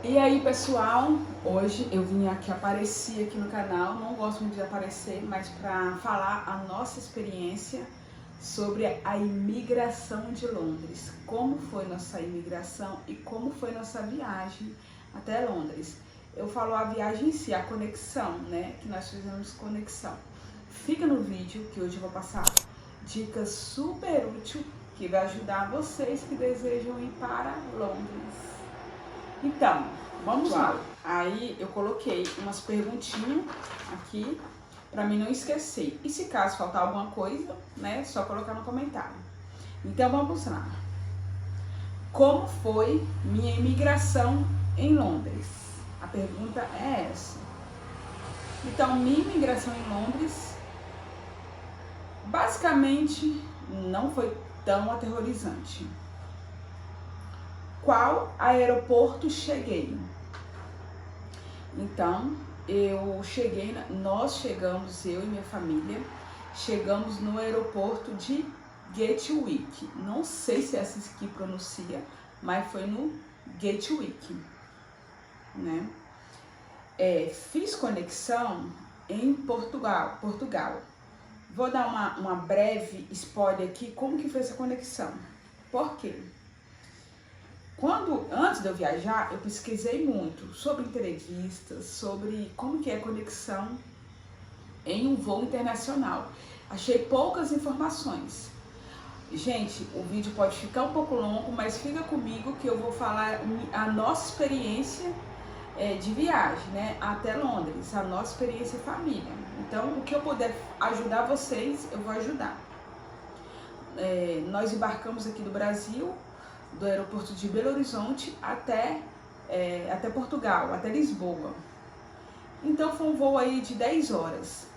E aí, pessoal, hoje eu vim aqui aparecer aqui no canal, não gosto muito de aparecer, mas para falar a nossa experiência sobre a imigração de Londres, como foi nossa imigração e como foi nossa viagem até Londres. Eu falo a viagem em si, a conexão, né, que nós fizemos conexão. Fica no vídeo que hoje eu vou passar dicas super úteis que vai ajudar vocês que desejam ir para Londres. Então, vamos lá. Aí eu coloquei umas perguntinhas aqui para mim não esquecer. E se caso faltar alguma coisa, né, só colocar no comentário. Então vamos lá. Como foi minha imigração em Londres? A pergunta é essa. Então, minha imigração em Londres basicamente não foi tão aterrorizante. Qual aeroporto cheguei? Então, nós chegamos, eu e minha família, chegamos no aeroporto de Gatwick. Não sei se é assim que pronuncia, mas foi no Gatwick, né? Fiz conexão em Portugal. Vou dar uma breve spoiler aqui, como que foi essa conexão. Por quê? Antes de eu viajar, eu pesquisei muito sobre entrevistas, sobre como que é a conexão em um voo internacional. Achei poucas informações. Gente, o vídeo pode ficar um pouco longo, mas fica comigo que eu vou falar a nossa experiência de viagem, né, até Londres, a nossa experiência família. Então, o que eu puder ajudar vocês, eu vou ajudar. Nós embarcamos aqui do Brasil, do aeroporto de Belo Horizonte até Portugal, até Lisboa. Então foi um voo aí de 10 horas.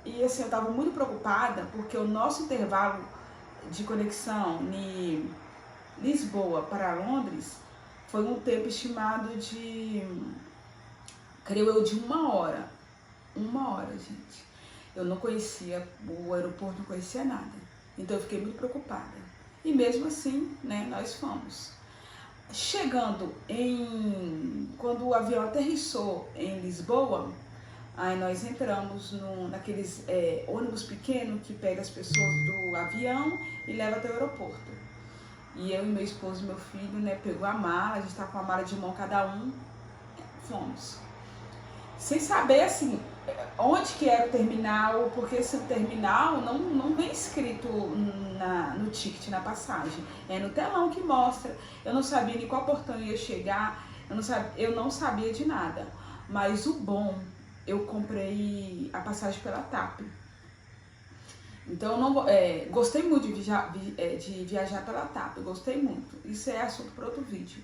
E assim, eu estava muito preocupada porque o nosso intervalo de conexão de Lisboa para Londres foi um tempo estimado de, creio eu, de 1 hora. 1 hora, gente. Eu não conhecia o aeroporto, não conhecia nada. Então eu fiquei muito preocupada. E mesmo assim, né, nós fomos. Chegando quando o avião aterrissou em Lisboa, aí nós entramos naqueles ônibus pequenos que pega as pessoas do avião e leva até o aeroporto. E eu e meu esposo e meu filho, né, pegou a mala, a gente tá com a mala de mão cada um, fomos. Sem saber, assim, onde que era o terminal, porque esse terminal não vem escrito no ticket, na passagem. É no telão que mostra. Eu não sabia nem qual portão ia chegar, eu não sabia de nada. Mas o bom, eu comprei a passagem pela TAP. Então, gostei muito de viajar pela TAP, gostei muito. Isso é assunto para outro vídeo.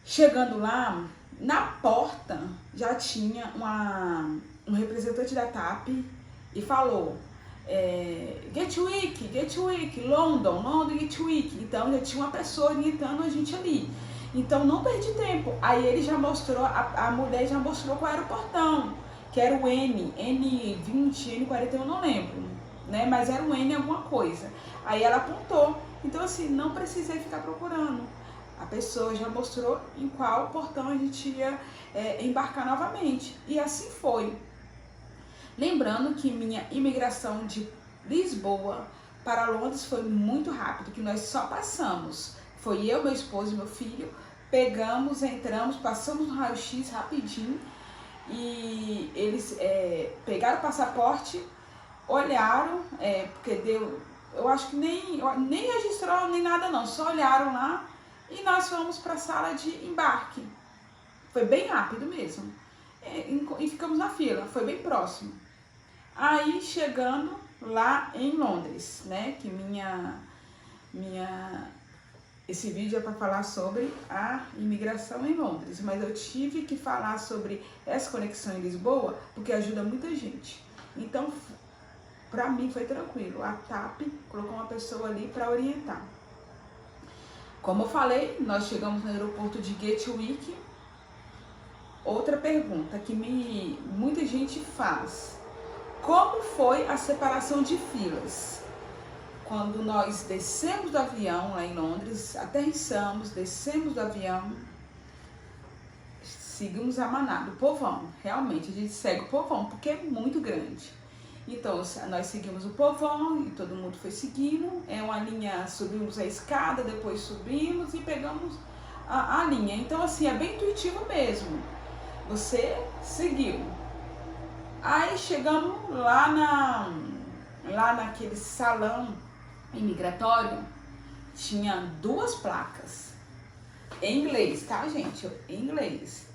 Chegando lá, na porta já tinha um representante da TAP e falou Gatwick, London, Gatwick. Então já tinha uma pessoa orientando a gente ali. Então não perdi tempo. Aí ele já mostrou, a mulher já mostrou qual era o portão, que era o N20, N41, não lembro, né? Mas era o N alguma coisa. Aí ela apontou. Então assim, não precisei ficar procurando. A pessoa já mostrou em qual portão a gente ia embarcar novamente. E assim foi. Lembrando que minha imigração de Lisboa para Londres foi muito rápido, que nós só passamos. Foi eu, meu esposo e meu filho. Pegamos, entramos, passamos no raio-x rapidinho. E eles pegaram o passaporte, olharam, porque eu acho que nem registrou nem nada não, só olharam lá. E nós fomos para a sala de embarque. Foi bem rápido mesmo. E ficamos na fila, foi bem próximo. Aí chegando lá em Londres, né? Que esse vídeo é para falar sobre a imigração em Londres. Mas eu tive que falar sobre essa conexão em Lisboa, porque ajuda muita gente. Então, para mim foi tranquilo. A TAP colocou uma pessoa ali para orientar. Como eu falei, nós chegamos no aeroporto de Gatwick. Outra pergunta que muita gente faz: como foi a separação de filas? Quando nós descemos do avião lá em Londres, aterrissamos, descemos do avião, seguimos a manada, o povão. Realmente, a gente segue o povão, porque é muito grande. Então, nós seguimos o povão e todo mundo foi seguindo. É uma linha, subimos a escada, depois subimos e pegamos a linha. Então, assim, é bem intuitivo mesmo. Você seguiu. Aí chegamos lá naquele salão imigratório, tinha 2 placas. Em inglês, tá, gente? Em inglês.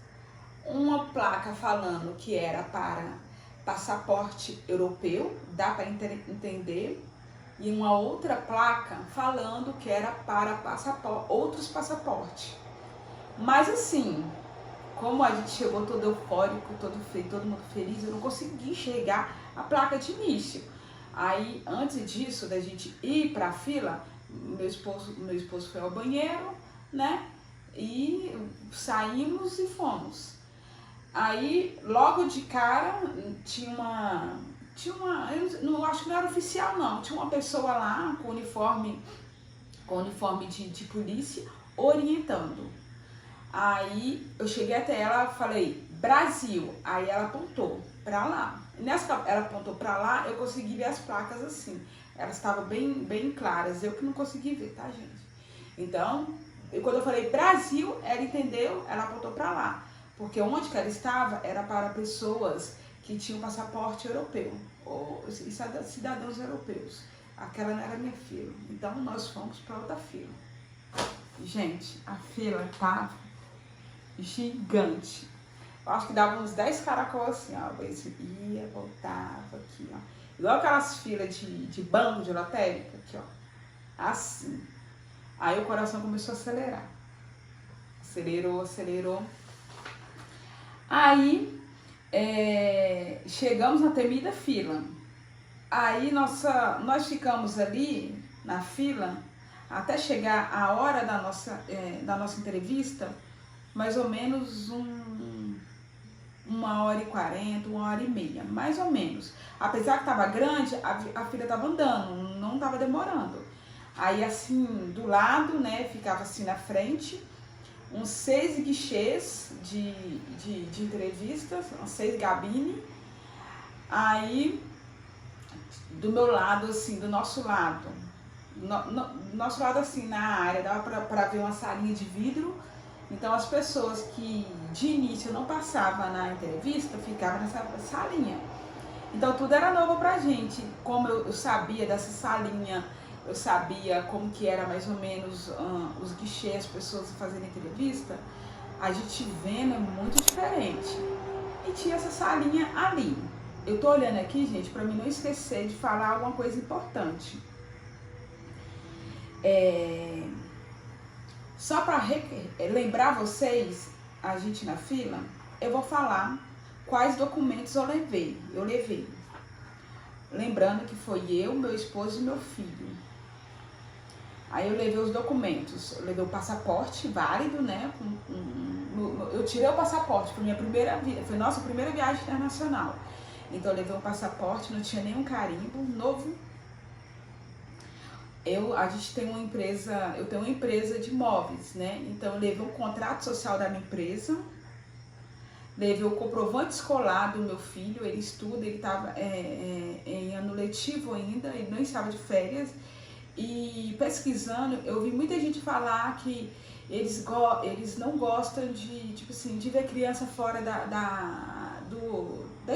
Uma placa falando que era para passaporte europeu, dá para entender, e uma outra placa falando que era para outros passaportes. Mas assim, como a gente chegou todo eufórico, todo mundo feliz, eu não consegui enxergar a placa de início. Aí, antes disso, da gente ir para a fila, meu esposo foi ao banheiro, né? E saímos e fomos. Aí, logo de cara, tinha uma, eu não acho que não era oficial não, tinha uma pessoa lá com uniforme de polícia orientando. Aí eu cheguei até ela e falei, Brasil, aí ela apontou pra lá. Nessa que ela apontou pra lá, eu consegui ver as placas assim, elas estavam bem claras, eu que não consegui ver, tá, gente? Então, quando eu falei Brasil, ela entendeu, ela apontou pra lá. Porque onde que ela estava era para pessoas que tinham passaporte europeu, ou cidadãos europeus. Aquela não era minha fila. Então nós fomos para outra fila. Gente, a fila estava gigante. Eu acho que dava uns 10 caracol assim, ó. Esse ia, voltava aqui, ó. Igual aquelas filas de banco de lotérica, aqui, ó. Assim. Aí o coração começou a acelerar. Acelerou. Aí, chegamos na temida fila. Aí nós ficamos ali na fila até chegar a hora da nossa entrevista, mais ou menos 1h40, 1h30, mais ou menos. Apesar que estava grande, a fila estava andando, não estava demorando. Aí assim, do lado, né, ficava assim na frente, uns 6 guichês de entrevistas, uns 6 gabines. Aí, do meu lado, assim, do nosso lado assim, na área, dava pra ver uma salinha de vidro. Então, as pessoas que de início não passavam na entrevista, ficavam nessa salinha. Então, tudo era novo pra gente. Como eu sabia dessa salinha, eu sabia como que era mais ou menos os guichês, as pessoas fazendo entrevista, a gente vendo é muito diferente. E tinha essa salinha ali. Eu tô olhando aqui, gente, para mim não esquecer de falar alguma coisa importante. Só para lembrar vocês, a gente na fila, eu vou falar quais documentos eu levei. Lembrando que foi eu, meu esposo e meu filho. Aí eu levei os documentos, eu levei o passaporte válido, né? Eu tirei o passaporte, foi nossa primeira viagem internacional. Então eu levei um passaporte, não tinha nenhum carimbo, novo. A gente tem eu tenho uma empresa de móveis, né? Então eu levei o contrato social da minha empresa, levei o comprovante escolar do meu filho, ele estuda, ele estava em ano letivo ainda, ele não estava de férias. E pesquisando, eu vi muita gente falar que eles não gostam de ver criança fora da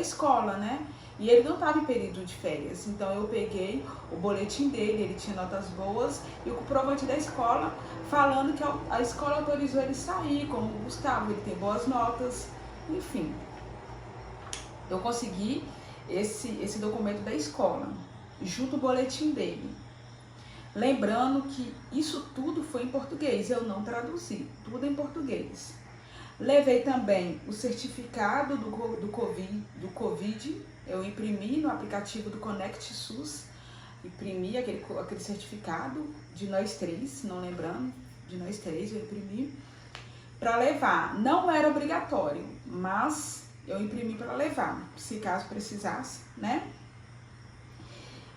escola, né? E ele não estava em período de férias, então eu peguei o boletim dele, ele tinha notas boas, e o comprovante da escola falando que a escola autorizou ele sair, como o Gustavo, ele tem boas notas, enfim. Eu consegui esse documento da escola, junto ao boletim dele. Lembrando que isso tudo foi em português, eu não traduzi, tudo em português. Levei também o certificado do Covid, eu imprimi no aplicativo do Conect SUS, imprimi aquele certificado de nós 3, não lembrando, de nós 3 eu imprimi, para levar. Não era obrigatório, mas eu imprimi para levar, se caso precisasse, né?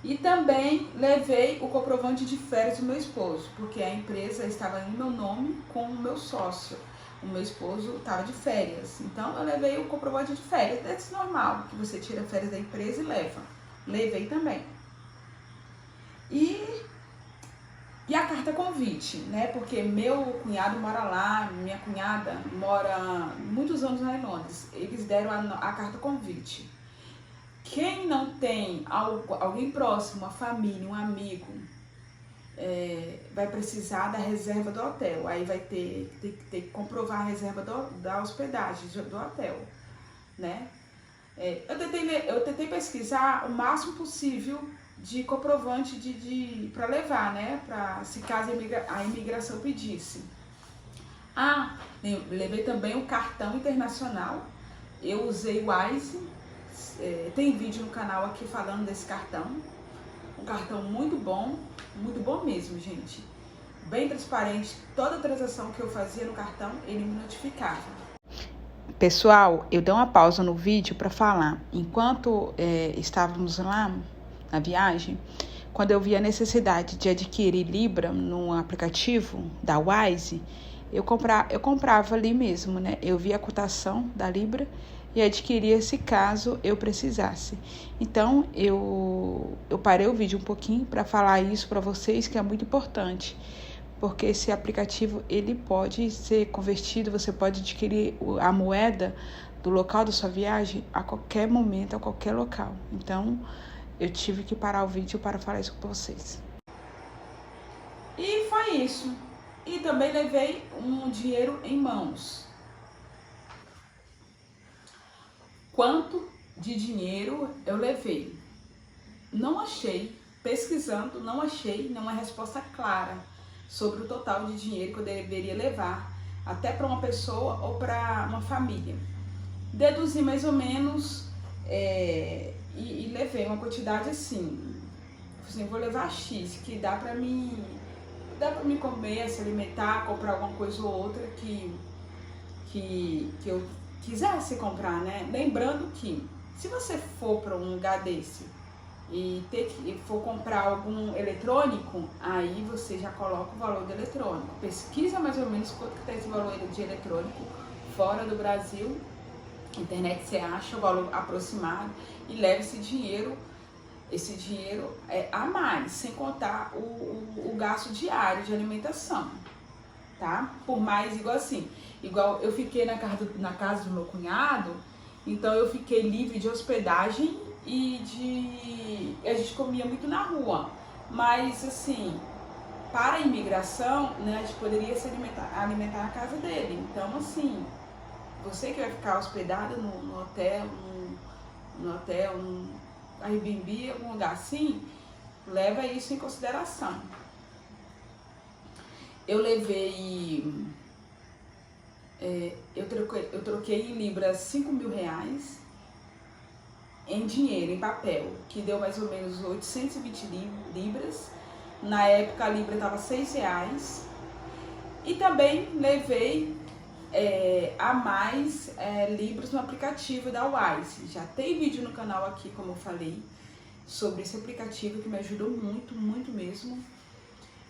E também levei o comprovante de férias do meu esposo, porque a empresa estava em meu nome com o meu sócio. o meu esposo estava de férias. Então eu levei o comprovante de férias, é normal, que você tira férias da empresa e leva. Levei também. E a carta convite, né? Porque meu cunhado mora lá, minha cunhada mora muitos anos lá em Londres. Eles deram a carta convite. Quem não tem alguém próximo, uma família, um amigo, vai precisar da reserva do hotel. Aí vai ter que comprovar a reserva da hospedagem do hotel, né? Eu tentei pesquisar o máximo possível de comprovante para levar, né? Pra, se caso a imigração pedisse. Levei também o cartão internacional. Eu usei o Wise. Tem vídeo no canal aqui falando desse cartão. Um cartão muito bom mesmo, gente. Bem transparente. Toda transação que eu fazia no cartão, ele me notificava. Pessoal, eu dei uma pausa no vídeo para falar. Enquanto estávamos lá na viagem, quando eu vi a necessidade de adquirir Libra no aplicativo da Wise, eu comprava ali mesmo, né? Eu vi a cotação da Libra e adquiria se caso eu precisasse. Então, eu parei o vídeo um pouquinho para falar isso para vocês, que é muito importante. Porque esse aplicativo, ele pode ser convertido, você pode adquirir a moeda do local da sua viagem a qualquer momento, a qualquer local. Então, eu tive que parar o vídeo para falar isso com vocês. E foi isso. E também levei um dinheiro em mãos. Quanto de dinheiro eu levei? Não achei, pesquisando, não achei nenhuma resposta clara sobre o total de dinheiro que eu deveria levar, até para uma pessoa ou para uma família. Deduzi mais ou menos e levei uma quantidade assim, vou levar X, que dá para mim comer, se alimentar, comprar alguma coisa ou outra que eu quisesse comprar, né? Lembrando que se você for para um lugar desse e for comprar algum eletrônico, aí você já coloca o valor do eletrônico. Pesquisa mais ou menos quanto que está esse valor de eletrônico fora do Brasil. Internet você acha o valor aproximado e leva esse dinheiro a mais, sem contar o gasto diário de alimentação, tá? Por mais, igual eu fiquei na casa do meu cunhado, então eu fiquei livre de hospedagem e a gente comia muito na rua, mas assim, para a imigração, né, a gente poderia se alimentar na casa dele. Então assim, você que vai ficar hospedado no hotel, no Airbnb, algum lugar assim, leva isso em consideração. Eu levei, eu troquei em libras 5 mil reais em dinheiro, em papel, que deu mais ou menos 820 libras. Na época a libra estava 6 reais. E também levei a mais libras no aplicativo da Wise. Já tem vídeo no canal aqui, como eu falei, sobre esse aplicativo que me ajudou muito, muito mesmo.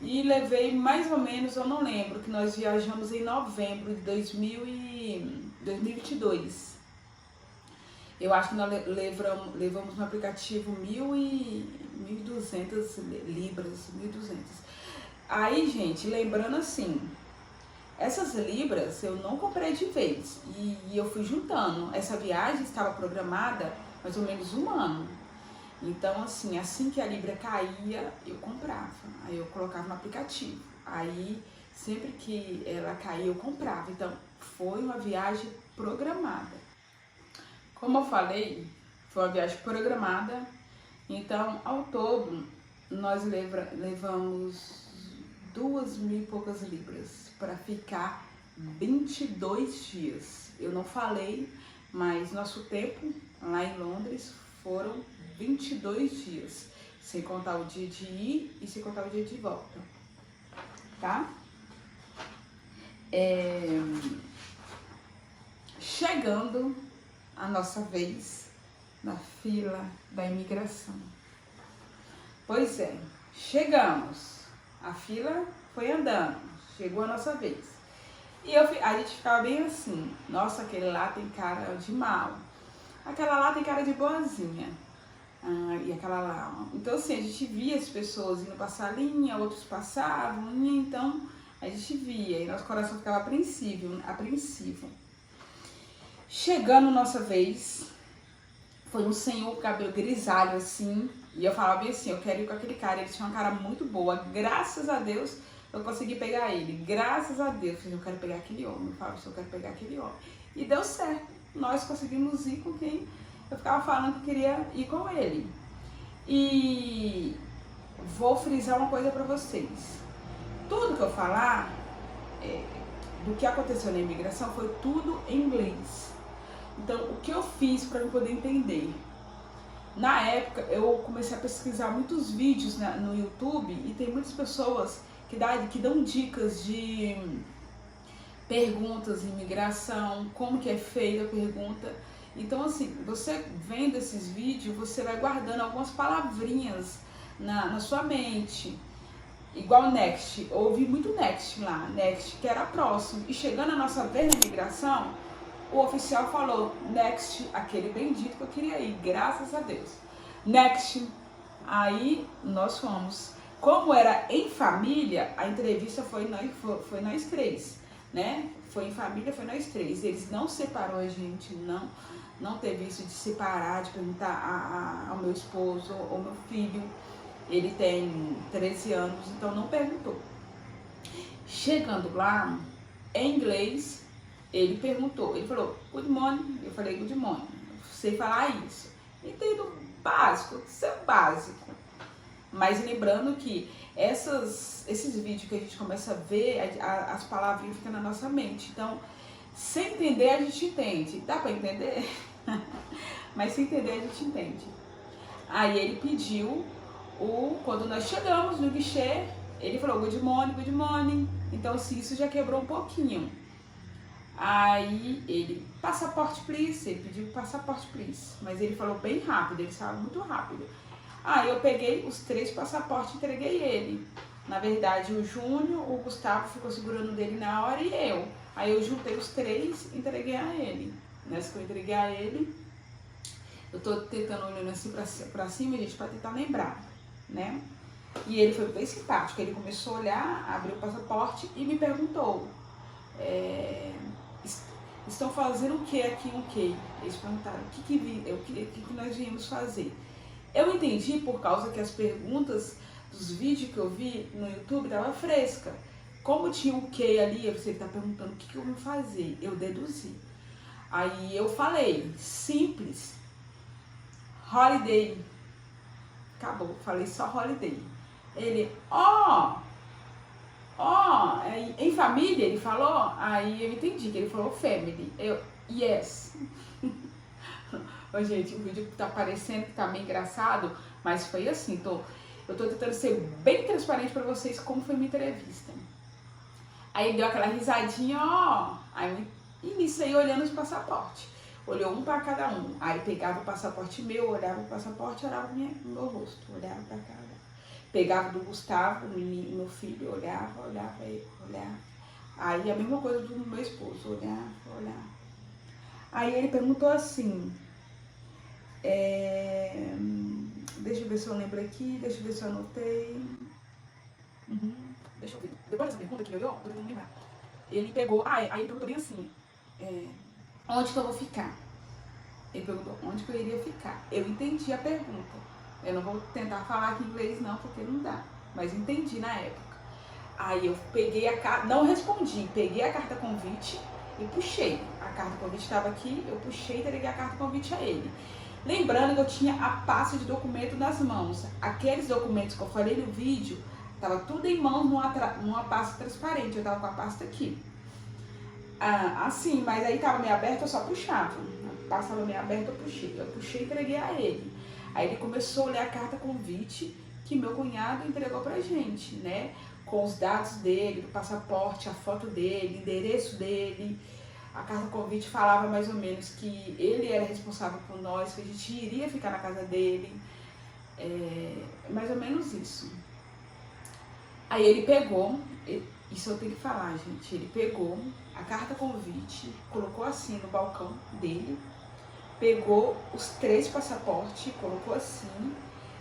E levei mais ou menos, eu não lembro, que nós viajamos em novembro de 2022. Eu acho que nós levamos no aplicativo 1.200 libras, 1.200. Aí, gente, lembrando assim, essas libras eu não comprei de vez e eu fui juntando. Essa viagem estava programada mais ou menos um ano. Então, assim que a libra caía, eu comprava. Aí eu colocava no aplicativo. Aí, sempre que ela caía, eu comprava. Então, foi uma viagem programada. Como eu falei, foi uma viagem programada. Então, ao todo, nós levamos 2.000 e poucas libras para ficar 22 dias. Eu não falei, mas nosso tempo lá em Londres foram 22 dias, sem contar o dia de ir e sem contar o dia de volta, tá? Chegando a nossa vez na fila da imigração. Pois é, chegamos. A fila foi andando, chegou a nossa vez. E a gente ficava bem assim, nossa, aquele lá tem cara de mal, aquela lá tem cara de boazinha. E aquela lá. Então assim, a gente via as pessoas indo passar linha, outros passavam linha, então a gente via, e nosso coração ficava apreensivo. Chegando nossa vez, foi um senhor com cabelo grisalho assim, e eu falava bem assim, eu quero ir com aquele cara, ele tinha uma cara muito boa, graças a Deus eu consegui pegar ele, graças a Deus, eu quero pegar aquele homem, eu falava assim, eu quero pegar aquele homem. E deu certo, nós conseguimos ir com quem eu ficava falando que queria ir com ele. E vou frisar uma coisa para vocês. Tudo que eu falar do que aconteceu na imigração foi tudo em inglês. Então, o que eu fiz para eu poder entender? Na época, eu comecei a pesquisar muitos vídeos no YouTube e tem muitas pessoas que dão dicas de perguntas em imigração, como que é feita a pergunta. Então, assim, você vendo esses vídeos, você vai guardando algumas palavrinhas na sua mente. Igual Next, eu ouvi muito Next lá, Next, que era próximo. E chegando a nossa vez na imigração, o oficial falou, Next, aquele bendito que eu queria ir, graças a Deus. Next, aí nós fomos. Como era em família, a entrevista foi nós três, né? Foi em família, foi nós três. Eles não separaram a gente, não teve isso de separar, de perguntar ao meu esposo ou meu filho. Ele tem 13 anos, então não perguntou. Chegando lá, em inglês, ele perguntou, ele falou, good morning, eu falei, good morning, sei falar isso. Entendo básico, isso é básico. Mas lembrando que esses vídeos que a gente começa a ver, as palavrinhas ficam na nossa mente. Então, sem entender, a gente entende. Dá pra entender? Mas sem entender, a gente entende. Aí ele pediu, quando nós chegamos no guichê, ele falou good morning, good morning. Então, assim, isso já quebrou um pouquinho. Aí ele, passaporte please, ele pediu passaporte please. Mas ele falou bem rápido, ele falou muito rápido. Aí eu peguei os 3 passaportes e entreguei ele. Na verdade, o Júnior, o Gustavo ficou segurando dele na hora e eu. Aí eu juntei os 3 e entreguei a ele. Nessa que eu entreguei a ele, eu tô tentando olhando assim pra cima, gente, pra tentar lembrar, né? E ele foi bem simpático, ele começou a olhar, abriu o passaporte e me perguntou, estão fazendo o que aqui, o que? Eles perguntaram, o que nós viemos fazer? Eu entendi por causa que as perguntas dos vídeos que eu vi no YouTube estavam fresca. Como tinha o que ali, você está perguntando o que eu vim fazer, eu deduzi. Aí eu falei, simples, holiday. Acabou, falei só holiday. Ele, em família, ele falou, aí eu entendi que ele falou family. Eu, yes. Ô, gente, o vídeo tá parecendo que tá meio engraçado, mas foi assim, eu tô tentando ser bem transparente pra vocês como foi minha entrevista. Aí ele deu aquela risadinha, aí nisso aí olhando os passaportes. Olhou um pra cada um. Aí pegava o passaporte meu, olhava o passaporte, olhava o meu rosto, olhava pra cá. Pegava do Gustavo, meu filho, olhava. Aí a mesma coisa do meu esposo, olhava. Aí ele perguntou assim, deixa eu ver se eu lembro aqui, deixa eu ver se eu anotei. Deixa eu ver. Depois dessa pergunta que eu tô tentando lembrar. Ele pegou, aí ele perguntou bem assim, onde que eu vou ficar? Ele perguntou onde que eu iria ficar. Eu entendi a pergunta. Eu não vou tentar falar aqui em inglês não, porque não dá. Mas entendi na época. Aí eu peguei a carta, não respondi, peguei a carta convite e puxei. A carta convite estava aqui, eu puxei e entreguei a carta convite a ele. Lembrando que eu tinha a pasta de documento nas mãos. Aqueles documentos que eu falei no vídeo, estava tudo em mãos numa pasta transparente. Eu estava com a pasta aqui. Assim, mas aí estava meio aberto, eu só puxava. A pasta estava meio aberta, eu puxei e entreguei a ele. Aí ele começou a ler a carta convite que meu cunhado entregou pra gente, né? Com os dados dele, do passaporte, a foto dele, endereço dele. A carta convite falava mais ou menos que ele era responsável por nós, que a gente iria ficar na casa dele. Mais ou menos isso. Aí ele pegou, Isso eu tenho que falar, gente. Ele pegou a carta convite, colocou assim no balcão dele, pegou os 3 passaportes, colocou assim,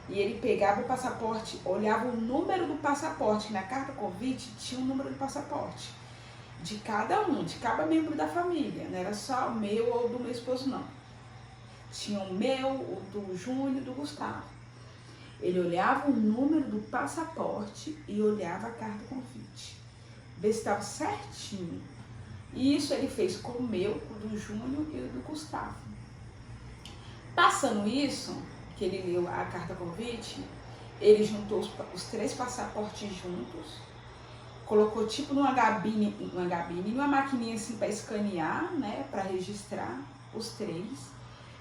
e ele pegava o passaporte, olhava o número do passaporte, na carta convite tinha o número do passaporte, de cada membro da família, não era só o meu ou do meu esposo, não. Tinha o meu, o do Júnior e do Gustavo. Ele olhava o número do passaporte e olhava a carta convite, ver se estava certinho. E isso ele fez com o meu, com o do Júnior e o do Gustavo. Passando isso, que ele leu a carta convite, ele juntou os 3 passaportes juntos, colocou tipo numa maquininha assim para escanear, né, para registrar os 3,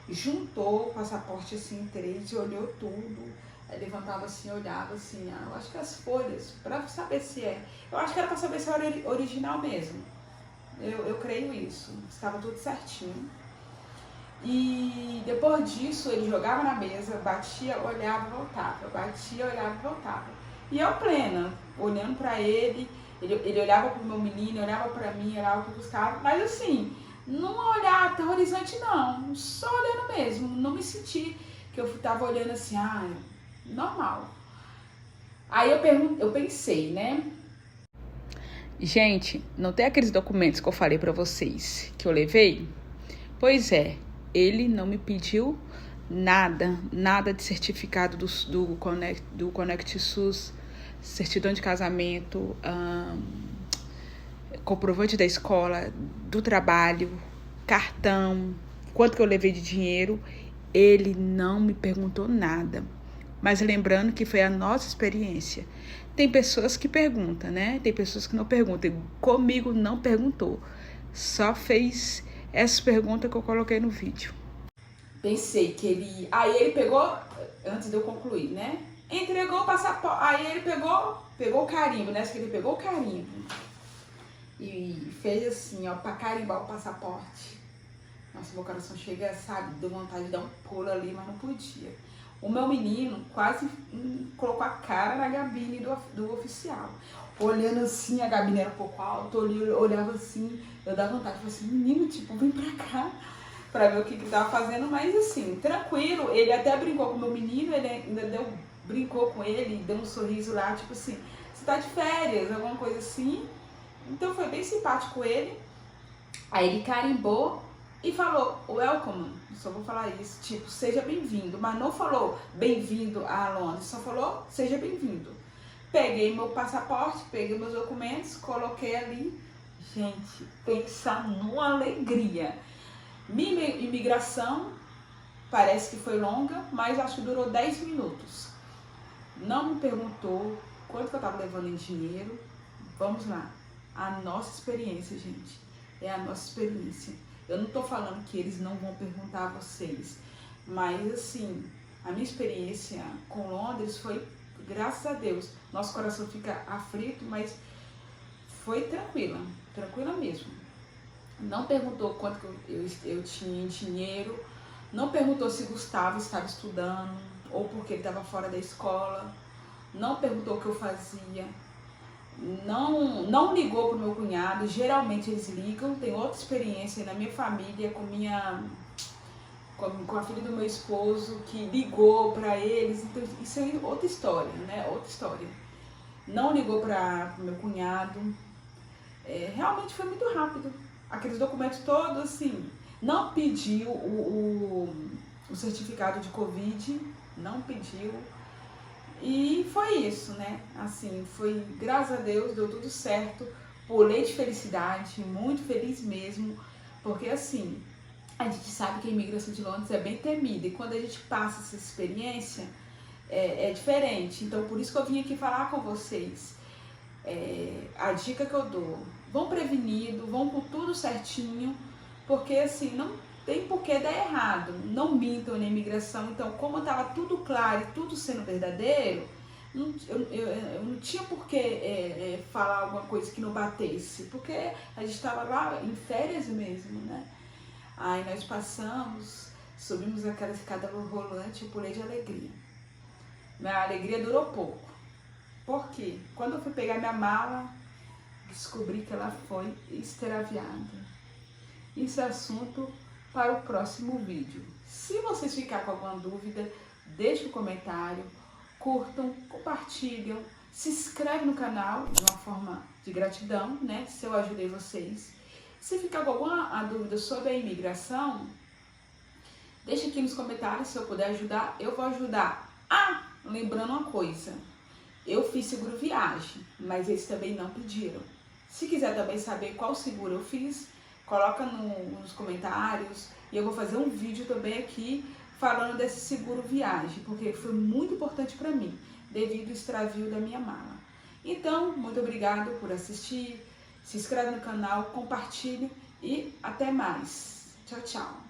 juntou o passaporte assim 3 e olhou tudo, aí levantava assim, olhava assim, eu acho que as folhas, para saber se eu acho que era para saber se era original mesmo, eu creio isso, estava tudo certinho. E depois disso ele jogava na mesa, batia, olhava, voltava, batia, olhava, voltava. E eu plena, olhando pra ele olhava pro meu menino, olhava pra mim, olhava pro Gustavo, mas assim, não olhar aterrorizante não, só olhando mesmo, não me senti que eu tava olhando assim, normal. Aí eu pensei, né? Gente, não tem aqueles documentos que eu falei pra vocês que eu levei? Pois é, ele não me pediu nada de certificado do Conect SUS, certidão de casamento, comprovante da escola, do trabalho, cartão, quanto que eu levei de dinheiro. Ele não me perguntou nada. Mas lembrando que foi a nossa experiência. Tem pessoas que perguntam, né? Tem pessoas que não perguntam. Comigo não perguntou. Só fez essa pergunta que eu coloquei no vídeo. Pensei que ele... Aí ele pegou, antes de eu concluir, né? Entregou o passaporte. Aí ele pegou o carimbo, né? Que ele pegou o carimbo. E fez assim, ó, pra carimbar o passaporte. Nossa, meu coração chega, sabe? Deu vontade de dar um pulo ali, mas não podia. O meu menino quase colocou a cara na gabine do oficial. Olhando assim, a gabine era um pouco alta, olhava assim, eu dava vontade, falei assim, menino, tipo, vem pra cá pra ver o que ele tava fazendo, mas assim, tranquilo, ele até brincou com o meu menino, ele ainda brincou com ele, deu um sorriso lá, tipo assim, você tá de férias, alguma coisa assim. Então foi bem simpático ele. Aí ele carimbou e falou, welcome, só vou falar isso, tipo, seja bem-vindo, mas não falou bem-vindo a Londres, só falou seja bem-vindo. Peguei meu passaporte, peguei meus documentos, coloquei ali, gente, pensa numa alegria. Minha imigração parece que foi longa, mas acho que durou 10 minutos. Não me perguntou quanto que eu tava levando em dinheiro. Vamos lá, a nossa experiência, gente, é a nossa experiência. Eu não tô falando que eles não vão perguntar a vocês, mas assim, a minha experiência com Londres foi, graças a Deus, nosso coração fica aflito, mas foi tranquila mesmo. Não perguntou quanto que eu tinha em dinheiro, não perguntou se Gustavo estava estudando ou porque ele estava fora da escola, não perguntou o que eu fazia. Não ligou pro meu cunhado, geralmente eles ligam, tem outra experiência na minha família com a filha do meu esposo que ligou para eles, então isso é outra história, né? Outra história. Não ligou para o meu cunhado, realmente foi muito rápido. Aqueles documentos todos, assim, não pediu o certificado de Covid, não pediu. E foi isso, né? Assim, foi, graças a Deus, deu tudo certo. Pulei de felicidade, muito feliz mesmo. Porque assim, a gente sabe que a imigração de Londres é bem temida. E quando a gente passa essa experiência, é diferente. Então, por isso que eu vim aqui falar com vocês. A dica que eu dou, vão prevenido, vão com tudo certinho. Porque assim, não tem por que dar errado, não mintam na imigração. Então, como estava tudo claro e tudo sendo verdadeiro, eu não tinha por que falar alguma coisa que não batesse, porque a gente estava lá em férias mesmo, né? Aí nós passamos, subimos aquela escada rolante, eu pulei de alegria. Minha alegria durou pouco. Por quê? Quando eu fui pegar minha mala, descobri que ela foi extraviada. Isso é assunto para o próximo vídeo. Se vocês ficarem com alguma dúvida, deixe um comentário, curtam, compartilham, se inscreve no canal de uma forma de gratidão, né? Se eu ajudei vocês. Se ficar com alguma dúvida sobre a imigração, deixa aqui nos comentários, se eu puder ajudar, eu vou ajudar. Lembrando uma coisa, eu fiz seguro viagem, mas eles também não pediram. Se quiser também saber qual seguro eu fiz, coloca nos comentários e eu vou fazer um vídeo também aqui falando desse seguro viagem, porque foi muito importante para mim, devido ao extravio da minha mala. Então, muito obrigado por assistir, se inscreve no canal, compartilhe e até mais. Tchau, tchau.